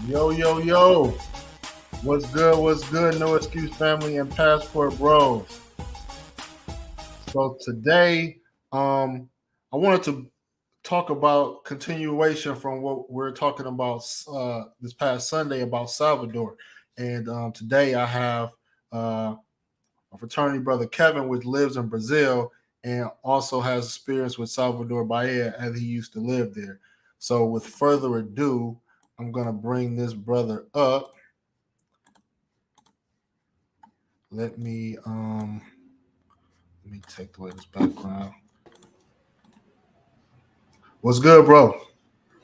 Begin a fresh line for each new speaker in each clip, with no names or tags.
Yo, yo, yo. What's good? What's good? No Excuse Family and Passport Bros. So today, I wanted to talk about continuation from what we're talking about this past Sunday about Salvador. And today I have a fraternity brother, Kevin, which lives in Brazil and also has experience with Salvador Bahia as he used to live there. So with further ado, I'm going to bring this brother up. Let me take away this background. What's good, bro?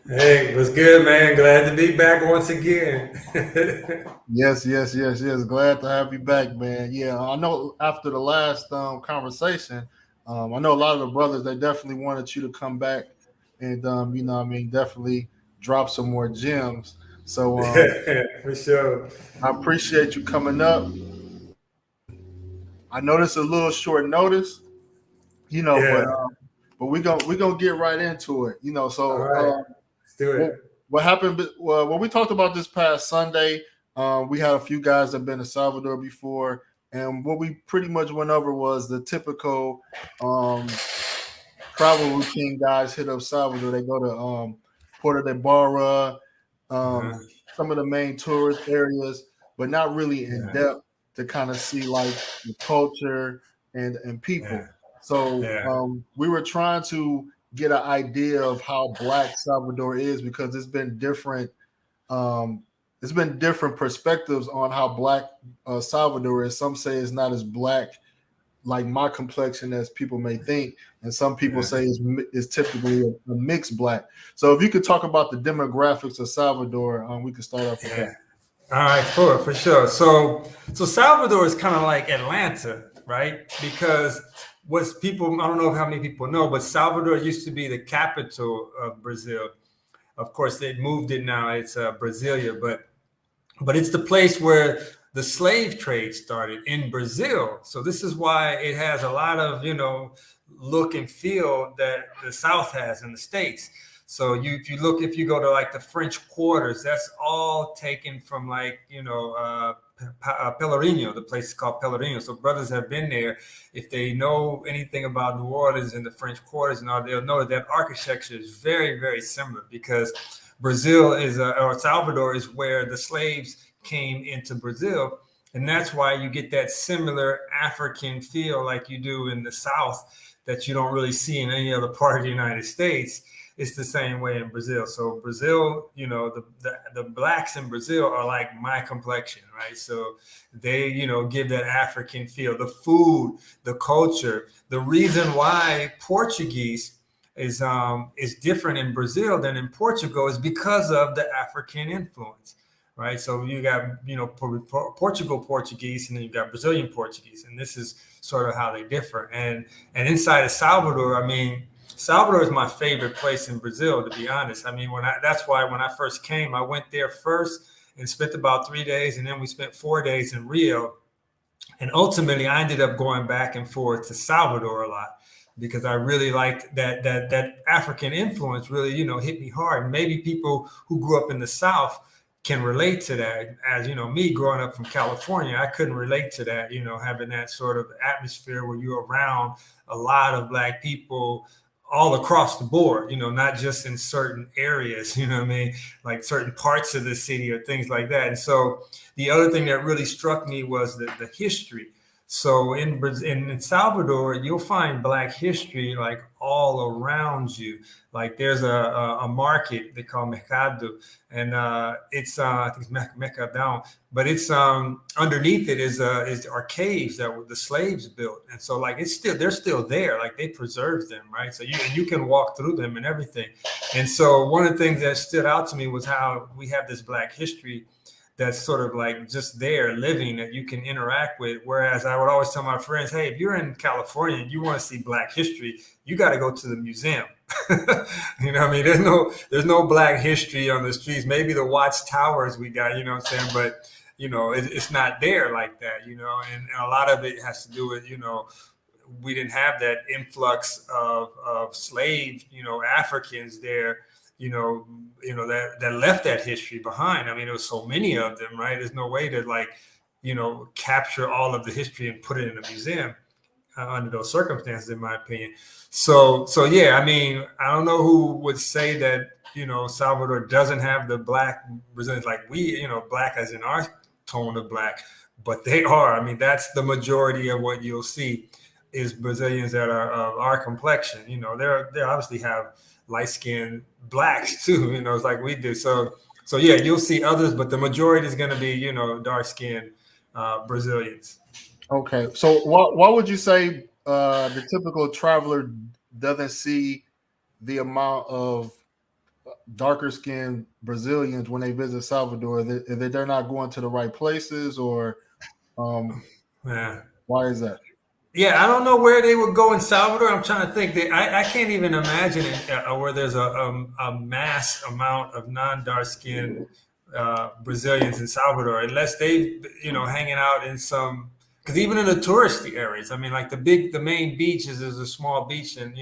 Hey, what's good, man? Glad to be back once again.
Yes, yes, yes, yes. Glad to have you back, man. Yeah, I know after the last conversation, I know a lot of the brothers they definitely wanted you to come back and definitely drop some more gems. So
For sure.
I appreciate you coming up. I know this is a little short notice, but
Yeah.
we gonna get right into it.
All right. Let's do
What,
it.
what happened? Well, when we talked about this past Sunday, we had a few guys that been to Salvador before, and what we pretty much went over was the typical um, travel routine. Guys hit up Salvador. They go to Puerto de Barra,
Uh-huh.
some of the main tourist areas, but not really in
Yeah.
depth to kind of see like the culture and
Yeah.
people. So
Yeah.
we were trying to get an idea of how black Salvador is because um, it's been different perspectives on how black Salvador is. Some say it's not as black like my complexion as people may think, and some people
Yeah.
say it's typically a mixed black. So if you could talk about the demographics of Salvador, we could start off with
Yeah.
that.
All right, for sure. So Salvador is kind of like Atlanta, right? Because what's people I don't know how many people know, but Salvador used to be the capital of Brazil. Of course, they moved it now. It's Brasilia, but it's the place where the slave trade started in Brazil. So this is why it has a lot of, look and feel that the South has in the States. So if you go to like the French quarters, that's all taken from like, Pelourinho, the place is called Pelourinho. So brothers have been there. If they know anything about New Orleans and the French quarters and all, they'll know that architecture is very, very similar because Brazil or Salvador is where the slaves came into Brazil. And that's why you get that similar African feel like you do in the South that you don't really see in any other part of the United States. It's the same way in Brazil. So Brazil, the blacks in Brazil are like my complexion, right? So they, give that African feel. The food, the culture, the reason why Portuguese is different in Brazil than in Portugal is because of the African influence, right? So you got Portugal Portuguese, and then you got Brazilian Portuguese, and this is sort of how they differ. And inside of Salvador, I mean, Salvador is my favorite place in Brazil, to be honest. I mean, that's why when I first came, I went there first and spent about 3 days, and then we spent 4 days in Rio. And ultimately, I ended up going back and forth to Salvador a lot because I really liked that African influence really, hit me hard. And maybe people who grew up in the South can relate to that. As you know, me growing up from California, I couldn't relate to that, having that sort of atmosphere where you're around a lot of black people all across the board, not just in certain areas, you know what I mean? Like certain parts of the city or things like that. And so the other thing that really struck me was the history. So in Salvador, you'll find Black history like all around you. Like there's a market they call Mercado, and it's I think it's Mercadão, but it's underneath it is are caves that the slaves built, and so like they're still there, like they preserved them, right? So you can walk through them and everything. And so one of the things that stood out to me was how we have this Black history that's sort of like just there living that you can interact with. Whereas I would always tell my friends, hey, if you're in California and you want to see Black history, you got to go to the museum. You know what I mean? There's no Black history on the streets. Maybe the watchtowers we got, you know what I'm saying? But it's not there like that, and a lot of it has to do with, we didn't have that influx of slave, Africans there, that left that history behind. I mean, there was so many of them, right? There's no way to like, capture all of the history and put it in a museum under those circumstances, in my opinion. So yeah, I mean, I don't know who would say that, Salvador doesn't have the black Brazilians like we, black as in our tone of black, but they are. I mean, that's the majority of what you'll see is Brazilians that are of our complexion. They obviously have light-skinned blacks too, it's like we do. So yeah, you'll see others, but the majority is going to be, dark-skinned Brazilians.
Okay, so why would you say the typical traveler doesn't see the amount of darker skinned Brazilians when they visit Salvador? That they're not going to the right places, or
Yeah.
why is that?
Yeah, I don't know where they would go in Salvador. I'm trying to think. I can't even imagine it, where there's a mass amount of non-dark skinned Brazilians in Salvador, unless they, hanging out in some. Because even in the touristy areas, I mean, like the main beaches, there's a small beach in,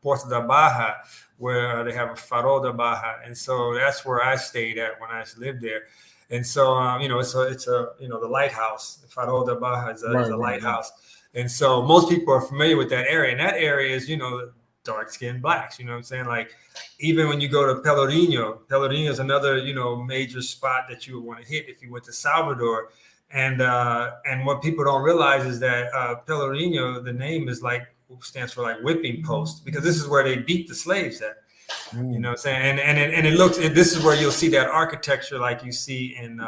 Porto da Baja, where they have a Farol da Baja, and so that's where I stayed at when I lived there. And so, it's a the lighthouse. Farol da Baja is a lighthouse. Right. And so most people are familiar with that area. And that area is, dark-skinned blacks. You know what I'm saying? Like, even when you go to Pelourinho is another, major spot that you would want to hit if you went to Salvador. And what people don't realize is that Pelourinho, the name stands for like whipping post, because this is where they beat the slaves at. You know what I'm saying? And this is where you'll see that architecture like you see in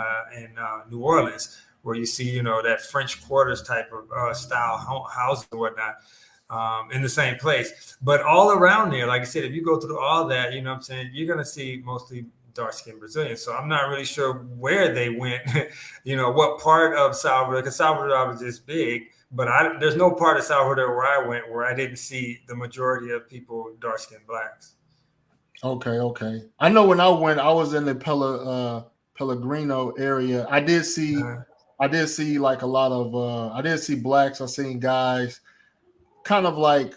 New Orleans, where you see, that French Quarters type of style housing and whatnot, in the same place. But all around there, like I said, if you go through all that, you know what I'm saying, you're going to see mostly dark-skinned Brazilians. So I'm not really sure where they went, what part of Salvador, because Salvador was just big, but there's no part of Salvador where I went where I didn't see the majority of people dark-skinned blacks.
Okay. I know when I went, I was in the Pellegrino area. I did see like a lot of I did see blacks. I seen guys kind of like,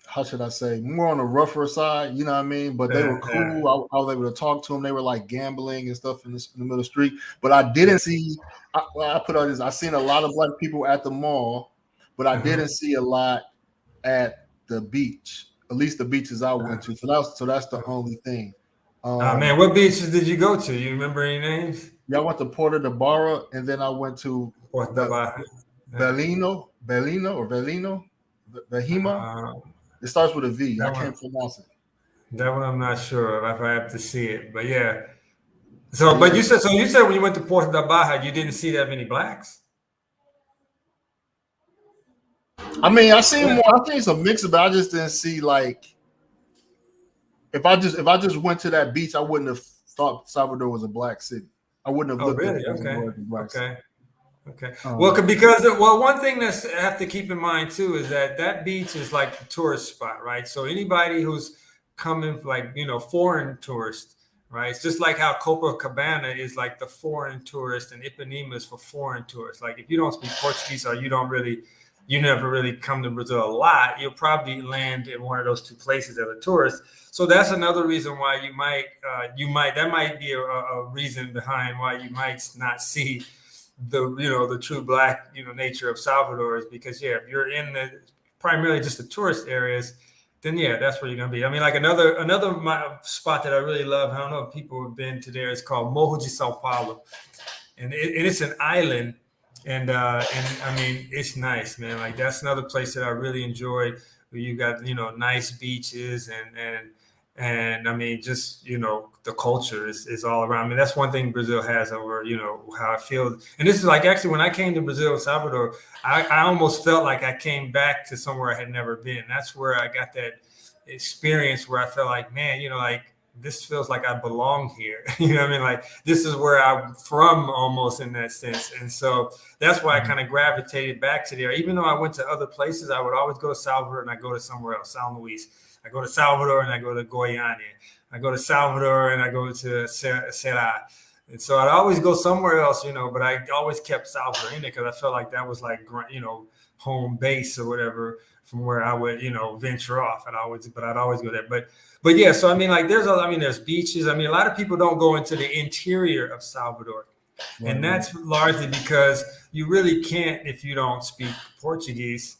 how should I say, more on the rougher side, you know what I mean? But they were cool. I was able to talk to them. They were like gambling and stuff in the middle of the street. But I didn't see, I put on this, I seen a lot of black people at the mall, but I didn't see a lot at the beach, at least the beaches I went to. So that's the only thing.
Man, what beaches did you go to? You remember any names?
Yeah, I went to Porto de Barra, and then I went to Bellino, Bahima. It starts with a V. I can't pronounce it.
That one I'm not sure if I have to see it, but yeah. So, but you said when you went to Porto da Baja, you didn't see that many blacks.
I mean, I seen more. I think it's a mix, but I just didn't see like. If I just went to that beach, I wouldn't have thought Salvador was a black city. I wouldn't have looked at it as a black city.
Okay. Well, one thing that I have to keep in mind too is that beach is like the tourist spot, right? So anybody who's coming, like, foreign tourists, right? It's just like how Copacabana is like the foreign tourist and Ipanema is for foreign tourists. Like, if you don't speak Portuguese or you never really come to Brazil a lot, you'll probably land in one of those two places as a tourist. So that's another reason why that might be a reason behind why you might not see the true black nature of Salvador, is because if you're in the primarily just the tourist areas, then that's where you're gonna be. I mean, like another spot that I really love, I don't know if people have been to there, is called Morro de São Paulo, and it's an island, and I mean, it's nice, man. Like, that's another place that I really enjoy, where you got nice beaches and I mean, just, the culture is all around. I mean, that's one thing Brazil has over, how I feel. And this is like, actually, when I came to Brazil and Salvador, I almost felt like I came back to somewhere I had never been. That's where I got that experience where I felt like, man, like, this feels like I belong here. You know what I mean? Like, this is where I'm from, almost, in that sense. And so that's why I kind of gravitated back to there. Even though I went to other places, I would always go to Salvador and I go to somewhere else, San Luis. I go to Salvador and I go to Goiânia. I go to Salvador and I go to Ceará. And so I'd always go somewhere else, but I always kept Salvador in it because I felt like that was like, home base or whatever from where I would, venture off. And I'd always go there. But yeah, so I mean, like there's beaches. I mean, a lot of people don't go into the interior of Salvador. And
Right.
that's largely because you really can't, if you don't speak Portuguese,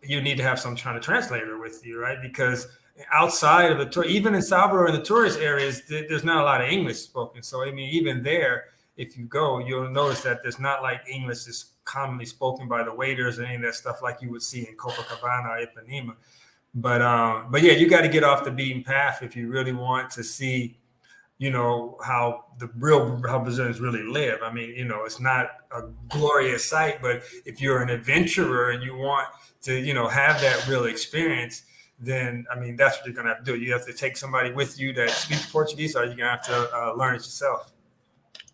you need to have some kind of translator with you, right? Because outside of the tour, even in Salvador in the tourist areas, there's not a lot of English spoken. So I mean, even there, if you go, you'll notice that there's not like English is commonly spoken by the waiters and any of that stuff like you would see in Copacabana or Ipanema. But yeah, you got to get off the beaten path if you really want to see, how Brazilians really live. I mean, it's not a glorious sight, but if you're an adventurer and you want to, have that real experience, then I mean, that's what you're gonna have to do. You have to take somebody with you that speaks Portuguese, or you're gonna have to learn it yourself.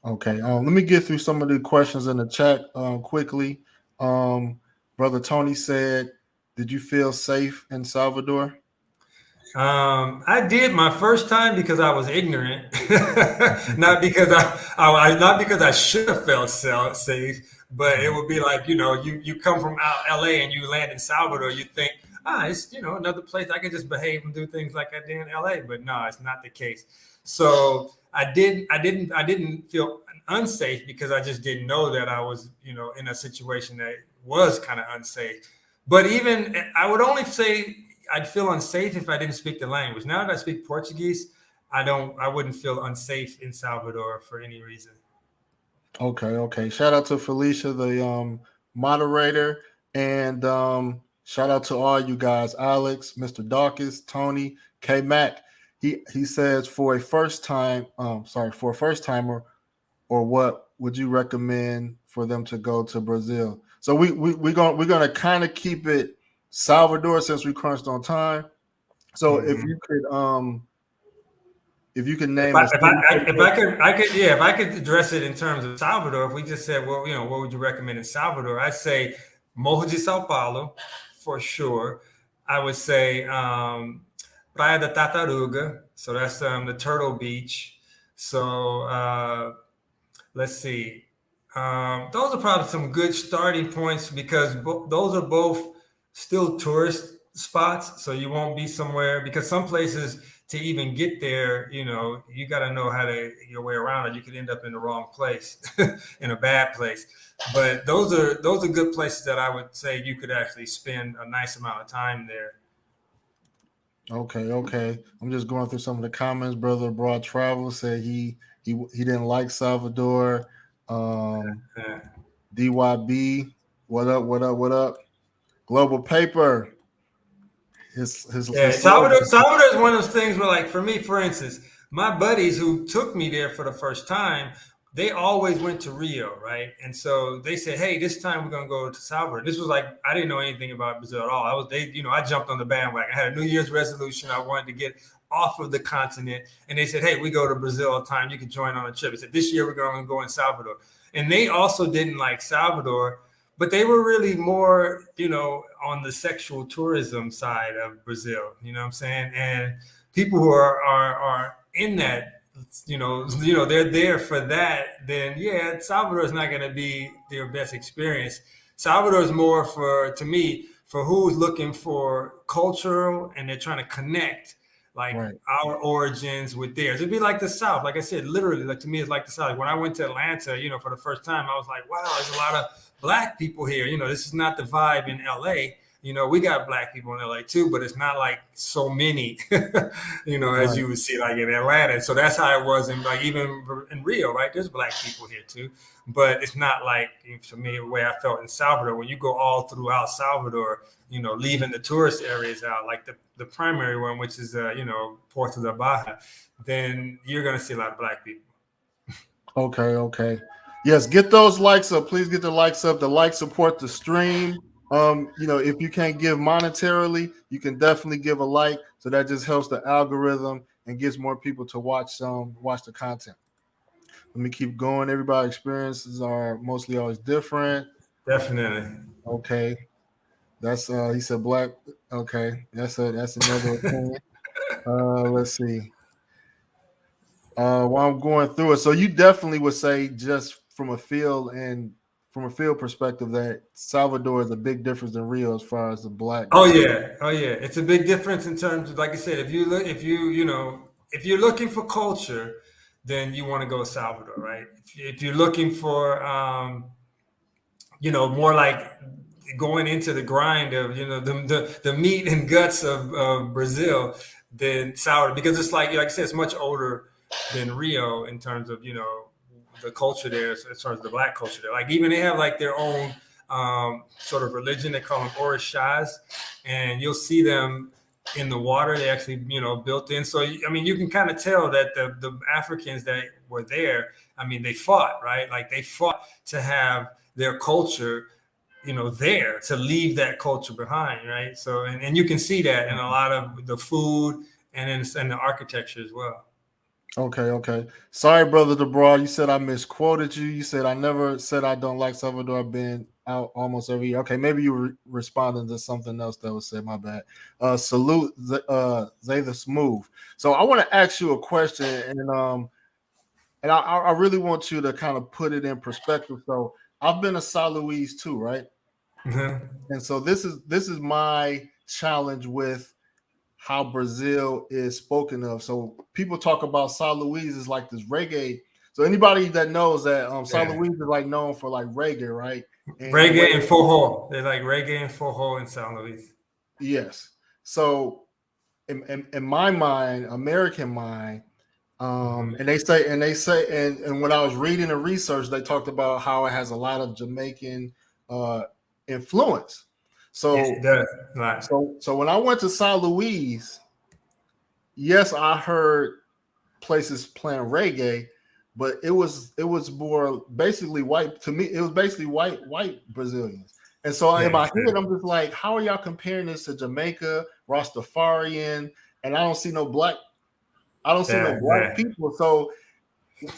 Okay. Let me get through some of the questions in the chat quickly. Brother Tony said, "Did you feel safe in Salvador?"
I did my first time because I was ignorant, not because not because I should have felt safe, but it would be like, you come from out LA and you land in Salvador, you think, it's, another place I can just behave and do things like I did in LA, but no, it's not the case. So I didn't feel unsafe because I just didn't know that I was, in a situation that was kind of unsafe. But even I would only say I'd feel unsafe if I didn't speak the language. Now that I speak Portuguese, I wouldn't feel unsafe in Salvador for any reason.
Okay. Shout out to Felicia, the moderator, and shout out to all you guys, Alex, Mr. Dawkins, Tony, K Mac. He says for a first timer, or what would you recommend for them to go to Brazil? So we're gonna kind of keep it Salvador since we crunched on time. So if you can name
If I could address it in terms of Salvador, if we just said, well, what would you recommend in Salvador? I'd say Morro de Sao Paulo for sure. I would say Praia da Tartaruga, so that's the Turtle Beach. So let's see. Those are probably some good starting points because those are both still tourist spots. So you won't be somewhere because some places to even get there, you got to know how to your way around it. You could end up in the wrong place, in a bad place. But those are good places that I would say you could actually spend a nice amount of time there.
Okay. I'm just going through some of the comments. Brother Broad Travel said he didn't like Salvador. DYB, what up? Global Paper.
Salvador is one of those things where, like, for me, for instance, my buddies who took me there for the first time, they always went to Rio, right? And so they said, "Hey, this time we're gonna go to Salvador." This was like I didn't know anything about Brazil at all. I jumped on the bandwagon. I had a New Year's resolution. I wanted to get off of the continent, and they said, "Hey, we go to Brazil all the time. You can join on a trip." They said, "This year we're going to go in Salvador," and they also didn't like Salvador. But they were really more, on the sexual tourism side of Brazil. You know what I'm saying? And people who are in that, they're there for that. Then yeah, Salvador is not going to be their best experience. Salvador is more to me, for who's looking for cultural and they're trying to connect like
right.
our origins with theirs. It'd be like the South. Like I said, literally, like to me, it's like the South. When I went to Atlanta, for the first time, I was like, wow, there's a lot of Black people here. This is not the vibe in LA. We got Black people in LA too, but it's not like so many, as you would see like in Atlanta. So that's how it was in like even in Rio, right? There's Black people here too, but it's not like, for me, the way I felt in Salvador. When you go all throughout Salvador, leaving the tourist areas out, like the primary one, which is Porto da Bahia, then you're gonna see a lot of Black people.
Okay. Yes, get those likes up. Please get the likes up. The likes support the stream. If you can't give monetarily, you can definitely give a like. So that just helps the algorithm and gets more people to watch the content. Let me keep going. Everybody's experiences are mostly always different.
Definitely.
Okay. That's he said Black. Okay. That's another opinion. Let's see. While I'm going through it, so you definitely would say just from a feel and from a field perspective that Salvador is a big difference than Rio as far as the black.
Oh yeah, oh yeah. It's a big difference in terms of, like I said, if you look, if you're looking for culture, then you want to go Salvador, right? If you're looking for, more like going into the grind of, the meat and guts of Brazil, then Salvador, because it's like I said, it's much older than Rio in terms of, the culture there, as far as the black culture there. Like even they have like their own sort of religion. They call them orishas, and you'll see them in the water. They actually, built in. So I mean, you can kind of tell that the Africans that were there, I mean, they fought, right? Like they fought to have their culture, there, to leave that culture behind, right? So and you can see that in a lot of the food and in the architecture as well.
Okay. Sorry, brother DeBraw. You said I misquoted you. You said I never said I don't like Salvador. I've been out almost every year. Okay, maybe you were responding to something else that was said. My bad. Salute, Zay the Smooth. So I want to ask you a question, and I really want you to kind of put it in perspective. So I've been to Sao Luis too, right?
Mm-hmm.
And so this is my challenge with how Brazil is spoken of. So people talk about Sao Luis as like this reggae. So anybody that knows that Sao Luis is like known for like reggae, right? And
reggae and forró. They like reggae and forró in San Luis.
Yes. So in my mind, American mind, and they say and when I was reading the research, they talked about how it has a lot of Jamaican influence. So
it does. Right.
So when I went to Sao Luis, yes, I heard places playing reggae, but it was more basically white to me. It was basically white Brazilians. And so in my head, I'm just like, how are y'all comparing this to Jamaica, Rastafarian, and I don't see no black. I don't see no black people. So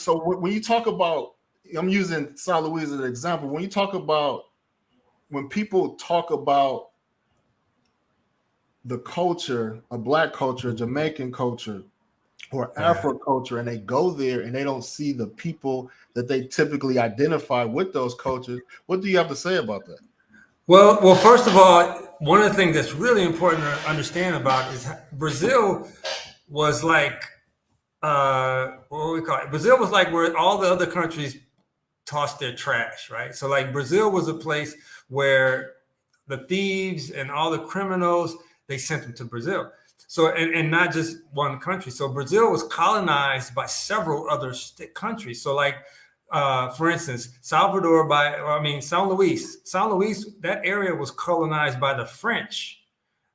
when you talk about, I'm using Sao Luis as an example. When people talk about the culture, a black culture, Jamaican culture, or Afro culture, and they go there and they don't see the people that they typically identify with those cultures, what do you have to say about that?
Well, first of all, one of the things that's really important to understand about is Brazil was like, what do we call it? Brazil was like where all the other countries tossed their trash, right? So like Brazil was a place where the thieves and all the criminals, they sent them to Brazil. So, and not just one country. So Brazil was colonized by several other countries. So like, for instance, Sao Luis, that area was colonized by the French,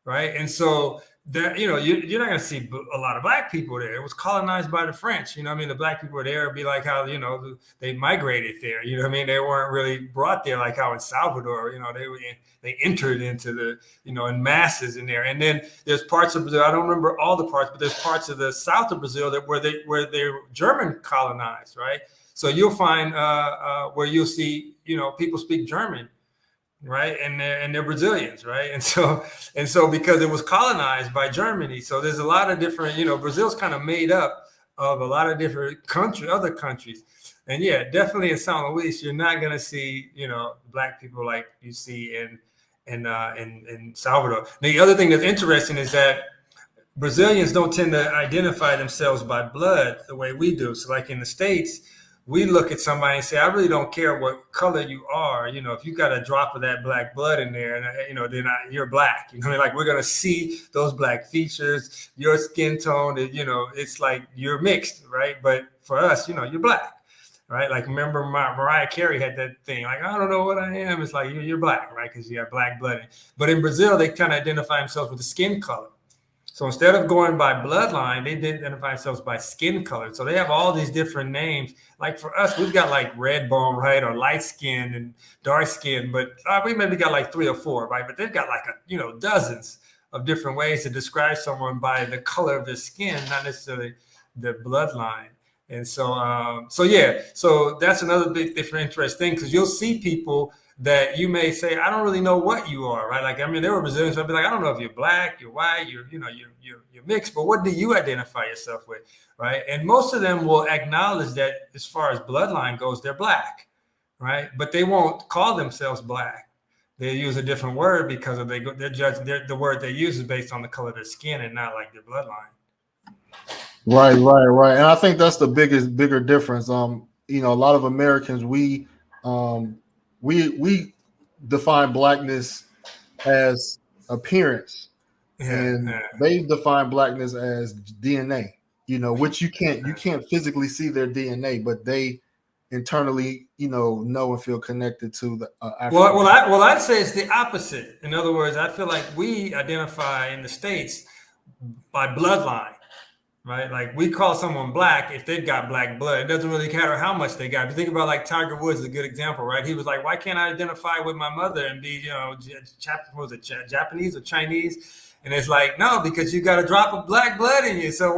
right? And so that, you're not going to see a lot of black people there. It was colonized by the French. The black people were there. It'd be like how, they migrated there. They weren't really brought there like how in Salvador, they entered into the, in masses in there. And then there's parts of Brazil, I don't remember all the parts, but there's parts of the south of Brazil that where they're German colonized, right? So you'll find where you'll see, people speak German, right? And they're Brazilians, right? And so because it was colonized by Germany, so there's a lot of different, Brazil's kind of made up of a lot of different other countries. And yeah, definitely in San Luis, you're not gonna see, black people like you see in Salvador. The other thing that's interesting is that Brazilians don't tend to identify themselves by blood the way we do. So like in the States, we look at somebody and say, I really don't care what color you are. If you got a drop of that black blood in there, and then you're black. Like we're gonna see those black features, your skin tone. It's like you're mixed, right? But for us, you're black, right? Like remember, Mariah Carey had that thing. Like I don't know what I am. It's like you're black, right? Because you have black blood. But in Brazil, they kind of identify themselves with the skin color. So instead of going by bloodline, they identify themselves by skin color. So they have all these different names. Like for us, we've got like red bone, right? Or light skin and dark skin, but we maybe got like 3 or 4, right? But they've got like dozens of different ways to describe someone by the color of their skin, not necessarily the bloodline. And so, so that's another big different interesting thing, because you'll see people that you may say, I don't really know what you are, right? Like, there were Brazilians, I'd be like, I don't know if you're black, you're white, you're mixed, but what do you identify yourself with, right? And most of them will acknowledge that as far as bloodline goes, they're black, right? But they won't call themselves black. They use a different word because of they're judging the word they use is based on the color of their skin and not like their bloodline.
Right. And I think that's the bigger difference. A lot of Americans um we define blackness as appearance,
Yeah,
and
yeah.
they define blackness as DNA. Which you can't physically see their DNA, but they internally, know and feel connected to the
Well,
African.
I'd say it's the opposite. In other words, I feel like we identify in the States by bloodline, right? Like we call someone black if they've got black blood. It doesn't really matter how much they got. If you think about like Tiger Woods is a good example, right? He was like, why can't I identify with my mother and be, Japanese or Chinese? And it's like, no, because you got a drop of black blood in you. So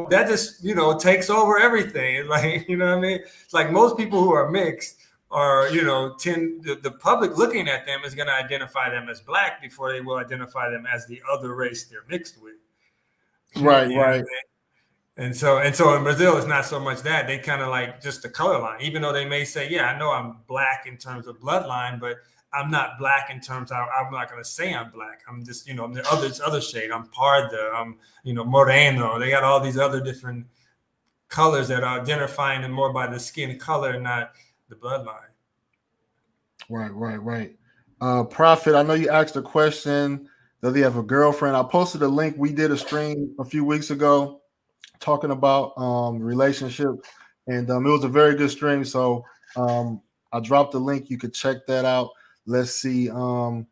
that just, takes over everything. It's like, you know what I mean? It's like most people who are mixed are, the public looking at them is going to identify them as black before they will identify them as the other race they're mixed with.
Right,
You know what I
right.
mean? And so in Brazil, it's not so much that they kind of like just the color line, even though they may say, yeah, I know I'm black in terms of bloodline, but I'm not black in terms of, I'm not going to say I'm black. I'm just, I'm the other shade. I'm parda. I'm, moreno. They got all these other different colors that are identifying them more by the skin color, not the bloodline.
Right. Prophet, I know you asked a question. Does he have a girlfriend? I posted a link. We did a stream a few weeks ago talking about relationship, and it was a very good stream. So I dropped the link. You could check that out. Let's see. I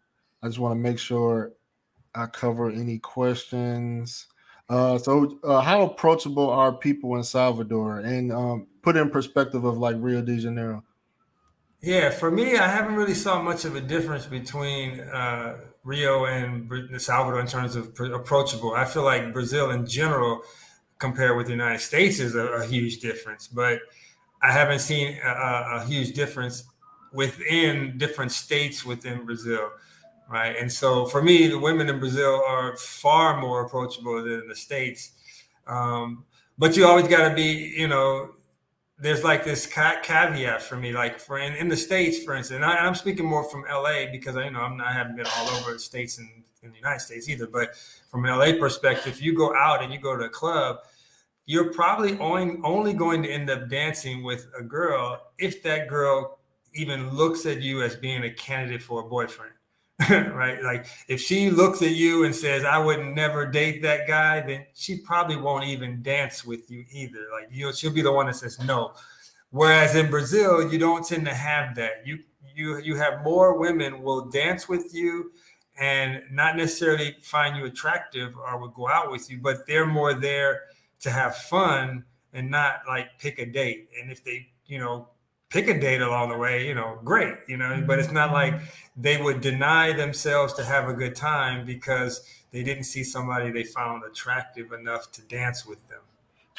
just want to make sure I cover any questions. How approachable are people in Salvador, and put in perspective of like Rio de Janeiro?
Yeah, for me, I haven't really saw much of a difference between Rio and Salvador in terms of approachable. I feel like Brazil in general, compared with the United States, is a huge difference. But I haven't seen a huge difference within different states within Brazil, right? And so for me, the women in Brazil are far more approachable than the states. But you always got to be, there's like this caveat for me, like in the States, for instance, and I'm speaking more from LA because I haven't been all over the States in the United States either, but from an LA perspective, you go out and you go to a club, you're probably only going to end up dancing with a girl if that girl even looks at you as being a candidate for a boyfriend. Right? Like if she looks at you and says, I would never date that guy, then she probably won't even dance with you either. Like she'll be the one that says no. Whereas in Brazil, you don't tend to have that. You have more women will dance with you and not necessarily find you attractive or would go out with you, but they're more there to have fun and not like pick a date. And if they, pick a date along the way, great, but it's not like they would deny themselves to have a good time because they didn't see somebody they found attractive enough to dance with them.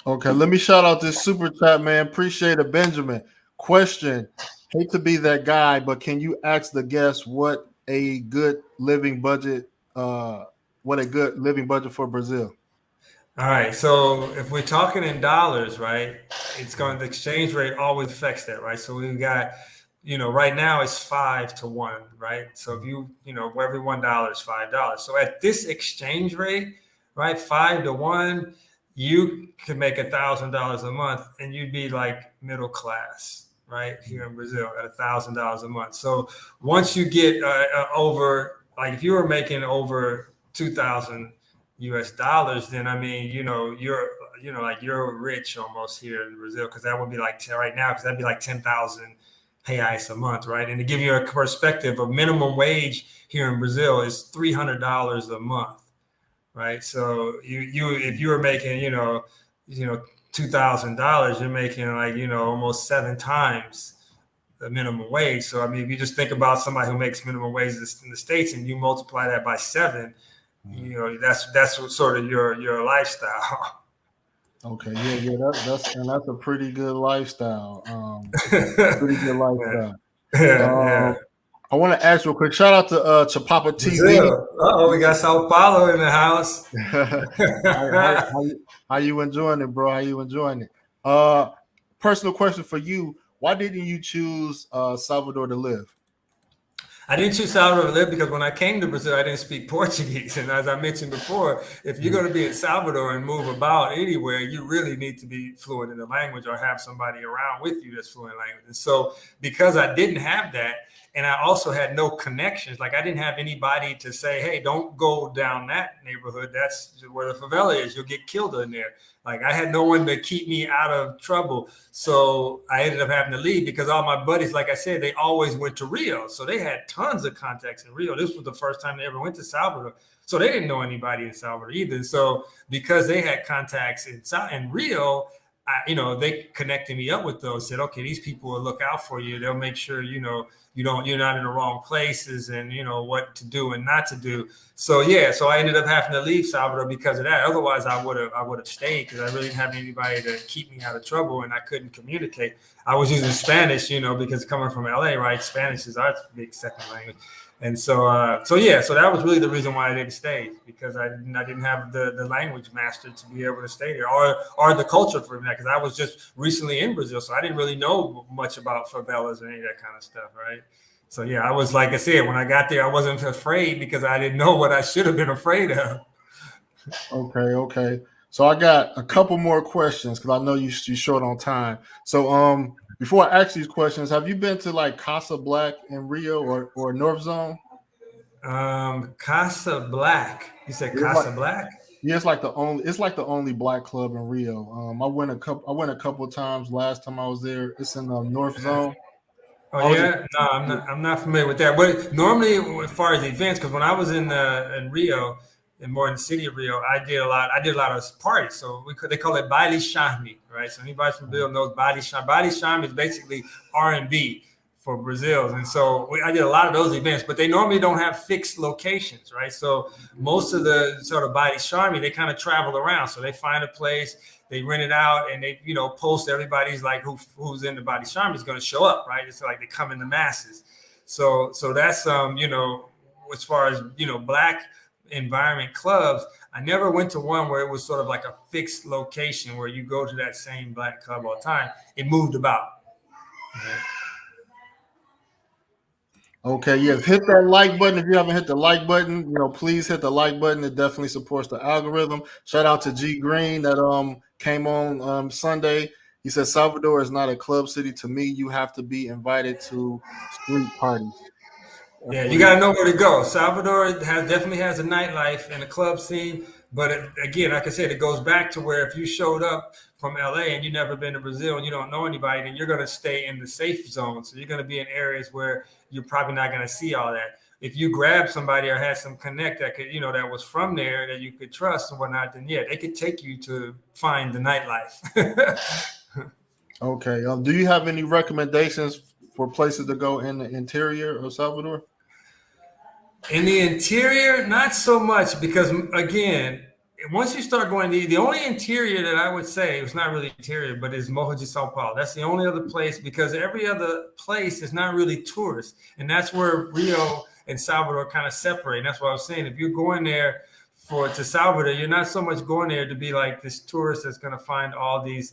Okay, let me shout out this super chat, man. Appreciate it, Benjamin. Question: hate to be that guy, but can you ask the guest what a good living budget, for Brazil?
All right. So if we're talking in dollars, right, the exchange rate always affects that, right? So we've got, right now it's 5 to 1, right? So if every $1 is $5. So at this exchange rate, right, 5 to 1, you could make $1,000 a month and you'd be like middle class, right, here in Brazil at $1,000 a month. So once you get over, like if you were making over 2,000 US dollars, then I mean, you're rich almost here in Brazil, because that would be like right now, because that'd be like 10,000 reais a month, right? And to give you a perspective, a minimum wage here in Brazil is $300 a month, right? So if you were making, $2,000, you're making like, almost 7 times the minimum wage. So I mean, if you just think about somebody who makes minimum wage in the States and you multiply that by 7, that's sort of your lifestyle.
Okay, that's a pretty good lifestyle. Pretty good
Yeah,
lifestyle.
yeah.
I want to ask real quick. Shout out to Papa TV.
Brazil. Oh, we got Sao Paulo in the house.
How you enjoying it, bro? How you enjoying it? Personal question for you: why didn't you choose Salvador to live?
I didn't choose Salvador to live because when I came to Brazil, I didn't speak Portuguese. And as I mentioned before, if you're going to be in Salvador and move about anywhere, you really need to be fluent in the language or have somebody around with you that's fluent in language. And so because I didn't have that, and I also had no connections, like I didn't have anybody to say, hey, don't go down that neighborhood. That's where the favela is. You'll get killed in there. Like I had no one to keep me out of trouble. So I ended up having to leave because all my buddies, like I said, they always went to Rio. So they had tons of contacts in Rio. This was the first time they ever went to Salvador. So they didn't know anybody in Salvador either. So because they had contacts in Rio, they connected me up with those, said, okay, these people will look out for you. They'll make sure, you're not in the wrong places and, what to do and not to do. So, so I ended up having to leave Salvador because of that. Otherwise, I would have stayed because I really didn't have anybody to keep me out of trouble and I couldn't communicate. I was using Spanish, because coming from LA, right? Spanish is our big second language. And so that was really the reason why I didn't stay, because I didn't have the language mastered to be able to stay there or the culture for that, because I was just recently in Brazil, so I didn't really know much about favelas or any of that kind of stuff, right? So I was, like I said, when I got there, I wasn't afraid because I didn't know what I should have been afraid of.
Okay. So I got a couple more questions because I know you're short on time. So before I ask these questions, have you been to like Casa Black in Rio or North Zone?
Casa Black. You said
It's like,
Casa Black?
yeah, it's like the only black club in Rio. I went a couple of times last time I was there. It's in the North Zone.
Oh
I was just
yeah, no, I'm not familiar with that. But normally, as far as events, because when I was in Rio, in more in the city of Rio, I did a lot of parties. So they call it baile charme, right? So anybody from Brazil knows baile charme. Baile charme is basically R&B for Brazil, and so I did a lot of those events. But they normally don't have fixed locations, right? So most of the sort of baile charme, they kind of travel around. So they find a place, they rent it out, and they post everybody's like who's in the body charm is going to show up, right? It's like they come in the masses. So that's as far as black environment clubs, I never went to one where it was sort of like a fixed location where you go to that same black club all the time. It moved about. Right?
okay. Yes, hit that like button if you haven't hit the like button. Please hit the like button. It definitely supports the algorithm. Shout out to G Green that came on Sunday. He said Salvador is not a club city to me. You have to be invited to street parties. That's
Yeah,
what
you got to know where to go. Salvador definitely has a nightlife and a club scene, but again, like I said, it goes back to where if you showed up from LA and you've never been to Brazil and you don't know anybody, then you're going to stay in the safe zone. So you're going to be in areas where you're probably not going to see all that. If you grab somebody or had some connect that could, that was from there that you could trust and whatnot, then yeah, they could take you to find the nightlife.
Okay. Do you have any recommendations for places to go in the interior of Salvador?
In the interior, not so much because again, once you start going, the only interior that I would say it's not really interior, but is Morro de Sao Paulo. That's the only other place because every other place is not really tourist, and that's where Rio and Salvador kind of separate. And that's what I was saying. If you're going there to Salvador, you're not so much going there to be like this tourist that's going to find all these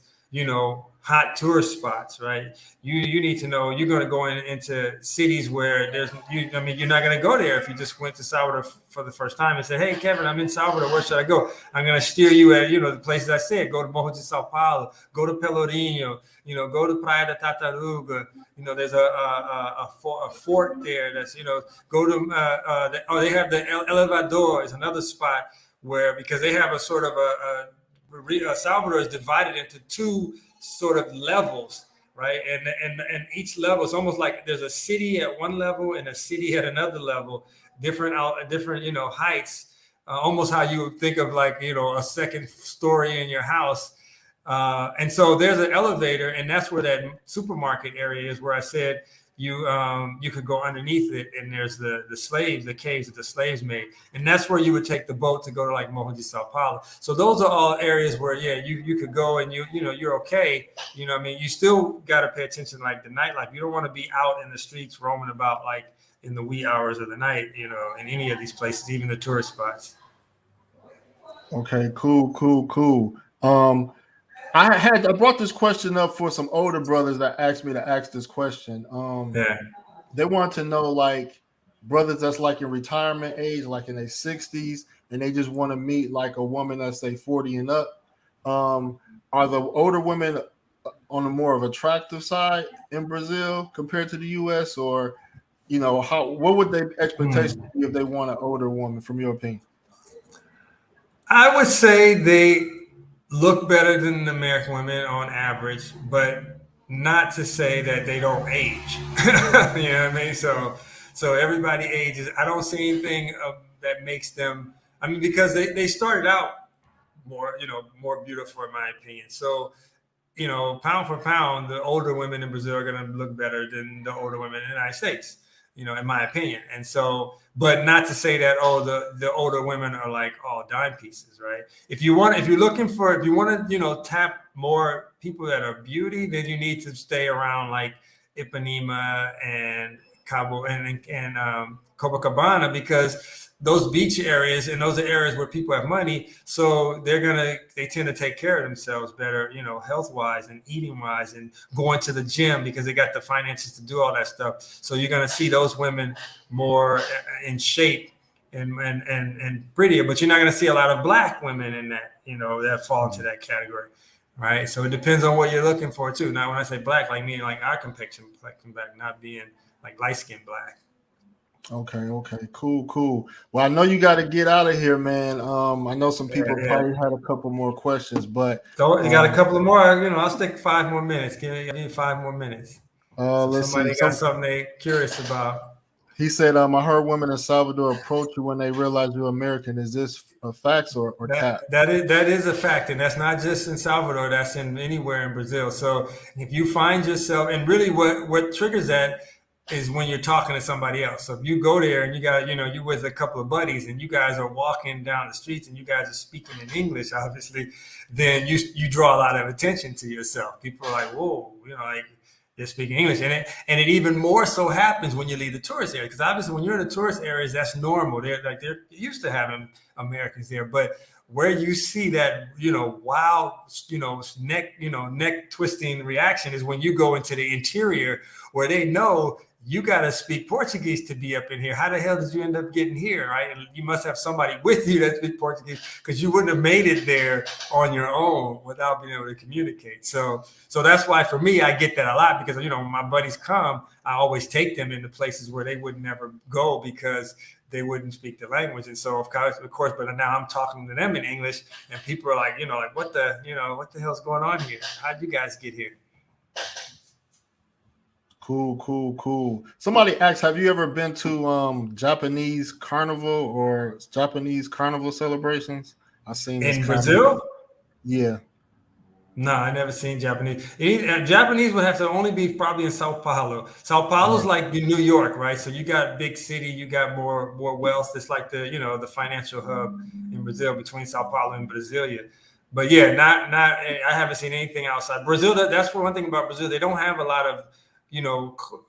hot tourist spots, right? You need to know you're going to go into cities where you're not going to go there if you just went to Salvador for the first time and said, hey Kevin, I'm in Salvador, where should I go? I'm going to steer you at the places I said. Go to Morro de Sao Paulo, go to Pelourinho, go to Praia da Tartaruga. There's a fort there that's go to they have the Elevador is another spot where because they have a sort of Salvador is divided into two sort of levels, right? And each level is almost like there's a city at one level and a city at another level, different heights, almost how you would think of like a second story in your house. And so there's an elevator, and that's where that supermarket area is, where I said you could go underneath it, and there's the caves that the slaves made, and that's where you would take the boat to go to like Morro de Sao Paulo. So those are all areas where you could go and you're okay. You still got to pay attention like the nightlife. You don't want to be out in the streets roaming about like in the wee hours of the night, in any of these places, even the tourist spots.
Okay, cool. I brought this question up for some older brothers that asked me to ask this question.
Yeah.
They want to know like brothers that's like in retirement age, like in their 60s, and they just want to meet like a woman that's say 40 and up. Um, are the older women on a more of attractive side in Brazil compared to the US, or how what would their expectations
Hmm.
be if they want an older woman from your opinion?
I would say they look better than American women on average, but not to say that they don't age. You know what I mean? So everybody ages. I don't see anything that makes them. I mean, because they started out more, more beautiful in my opinion. So pound for pound, the older women in Brazil are going to look better than the older women in the United States, in my opinion. And so, but not to say that, the older women are like all dime pieces, right? If you want to, tap more people that are beauty, then you need to stay around like Ipanema and Cabo and Copacabana, because those beach areas and those are areas where people have money, so they tend to take care of themselves better, health wise and eating wise, and going to the gym because they got the finances to do all that stuff. So you're gonna see those women more in shape and prettier, but you're not gonna see a lot of black women in that, that fall into that category. Right. So it depends on what you're looking for too. Now, when I say black, like me, like our complexion black, not being like light skinned black.
Okay, cool. Well, I know you got to get out of here, man. I know some
Yeah,
people
yeah.
probably had a couple more questions, but
So you got a
um,
couple of more. I'll stick 5 more minutes. Give me 5 more minutes. So if
let's see.
somebody got something they curious about.
He said, I heard women in Salvador approach you when they realize you're American. Is this a facts or cap?
That is a fact, and that's not just in Salvador. That's in anywhere in Brazil. So if you find yourself, and really what triggers that is when you're talking to somebody else. So if you go there and you with a couple of buddies and you guys are walking down the streets and you guys are speaking in English, obviously, then you draw a lot of attention to yourself. People are like, whoa, like they're speaking English, and it even more so happens when you leave the tourist area, because obviously when you're in the tourist areas, that's normal. They're used to having Americans there, but where you see that wild neck twisting reaction is when you go into the interior, where they know you got to speak Portuguese to be up in here. How the hell did you end up getting here, right? And you must have somebody with you that speaks Portuguese, because you wouldn't have made it there on your own without being able to communicate. So that's why for me, I get that a lot, because when my buddies come, I always take them into places where they would never go because they wouldn't speak the language. And so of course, but now I'm talking to them in English, and people are like, like what the hell's going on here? How'd you guys get here?
Cool. Somebody asked, have you ever been to Japanese carnival or Japanese carnival celebrations? I seen this
In
comment.
Brazil?
Yeah.
No, I never seen Japanese. Japanese would have to only be probably in Sao Paulo. Sao Paulo's
Right.
like New York, right? So you got big city, you got more wealth. It's like the financial hub in Brazil, between Sao Paulo and Brasilia. But yeah, not I haven't seen anything outside Brazil. That's one thing about Brazil. They don't have a lot of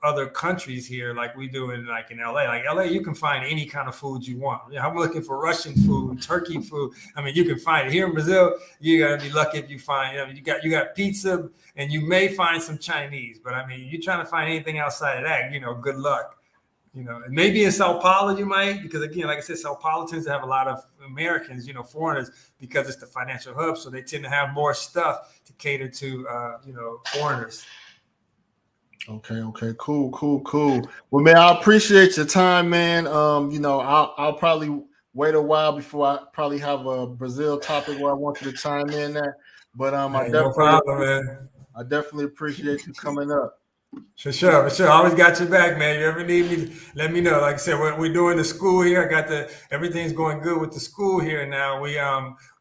other countries here like we do in LA. Like LA, you can find any kind of food you want. I'm looking for Russian food, Turkey food. I mean, you can find it here in Brazil. You're gonna be lucky if you find. You got pizza, and you may find some Chinese. But I mean, you're trying to find anything outside of that, good luck. Maybe in Sao Paulo you might, because again, like I said, Sao Paulo tends to have a lot of Americans, foreigners, because it's the financial hub. So they tend to have more stuff to cater to, foreigners.
Okay. Cool. Well, man, I appreciate your time, man. I'll probably wait a while before I probably have a Brazil topic where I want you to chime in at. But
Hey, no problem, man.
I definitely appreciate you coming up.
For sure. I always got your back, man. You ever need me, let me know. Like I said, we're doing the school here. Everything's going good with the school here now. We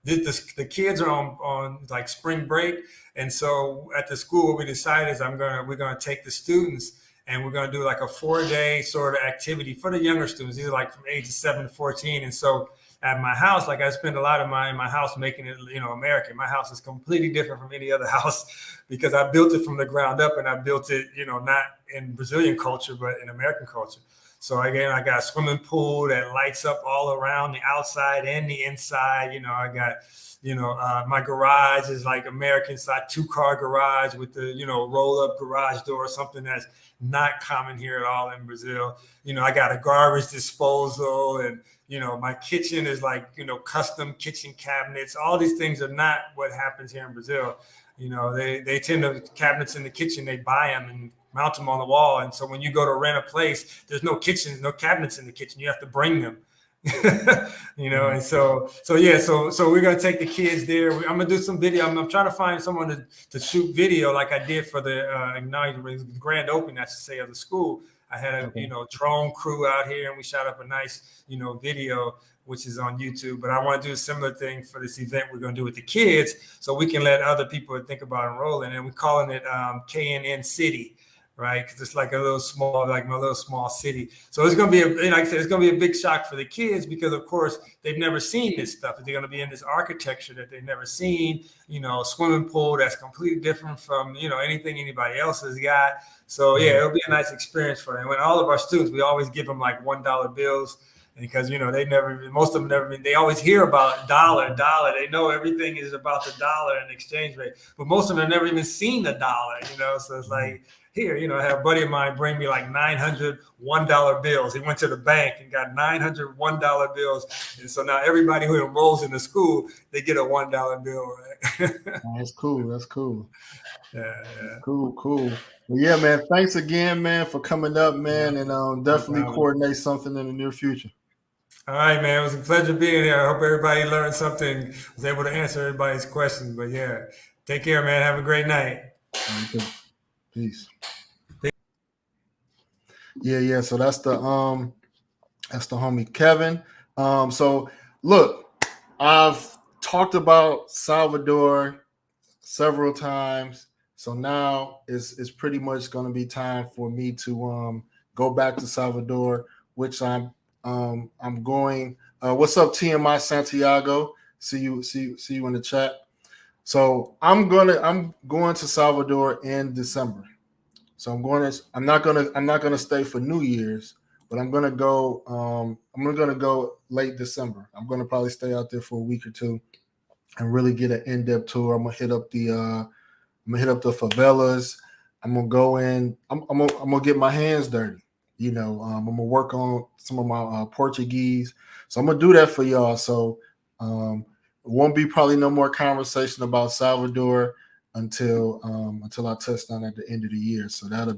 did this. The kids are on like spring break, and so at the school, what we decided is we're gonna take the students, and we're gonna do like a 4-day sort of activity for the younger students. These are like from ages 7 to 14, and so at my house, like I spend a lot of my house making it, American. My house is completely different from any other house, because I built it from the ground up, and I built it, not in Brazilian culture, but in American culture. So again, I got a swimming pool that lights up all around the outside and the inside. I got, my garage is like American style 2-car garage with the, roll up garage door, something that's not common here at all in Brazil. I got a garbage disposal, and, my kitchen is like, custom kitchen cabinets. All these things are not what happens here in Brazil. They tend to cabinets in the kitchen, they buy them and mount them on the wall. And so when you go to rent a place, there's no kitchens, no cabinets in the kitchen. You have to bring them. And so we're gonna take the kids there. I'm gonna do some video. I'm trying to find someone to shoot video like I did for the grand opening, I should say, of the school. I had a drone crew out here, and we shot up a nice video, which is on YouTube. But I want to do a similar thing for this event we're going to do with the kids, so we can let other people think about enrolling. And we're calling it KNN City, right? Because it's like my little small city. So it's going to be, like I said, it's going to be a big shock for the kids because, of course, they've never seen this stuff. They're going to be in this architecture that they've never seen, a swimming pool that's completely different from, anything anybody else has got. So, yeah, it'll be a nice experience for them. When all of our students, we always give them like $1 bills. Because most of them never been. They always hear about dollar. They know everything is about the dollar and exchange rate, but most of them have never even seen the dollar. So it's like here, I have a buddy of mine bring me like 900 $1 bills. He went to the bank and got 900 $1 bills, and so now everybody who enrolls in the school, they get a $1 bill. Right?
That's cool. That's cool.
Yeah.
Cool. Well, yeah, man. Thanks again, man, for coming up, man, and definitely coordinate something in the near future.
All right, man. It was a pleasure being here. I hope everybody learned something, was able to answer everybody's questions. But yeah, take care, man. Have a great night.
Peace. Yeah. So that's the homie Kevin. So look, I've talked about Salvador several times. So now it's pretty much going to be time for me to go back to Salvador, which I'm going. What's up, TMI Santiago? See you in the chat. So I'm going to Salvador in December. So I'm not gonna stay for New Year's, but I'm gonna go. I'm gonna go late December. I'm gonna probably stay out there for a week or two and really get an in-depth tour. I'm gonna hit up the favelas. I'm gonna go in. I'm gonna get my hands dirty. I'm gonna work on some of my Portuguese. So I'm gonna do that for y'all. So it won't be probably no more conversation about Salvador until I touch down at the end of the year. So that'll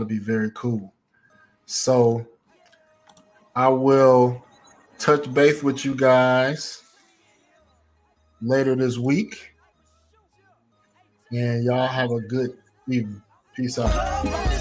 be very cool. So I will touch base with you guys later this week. And y'all have a good evening. Peace out.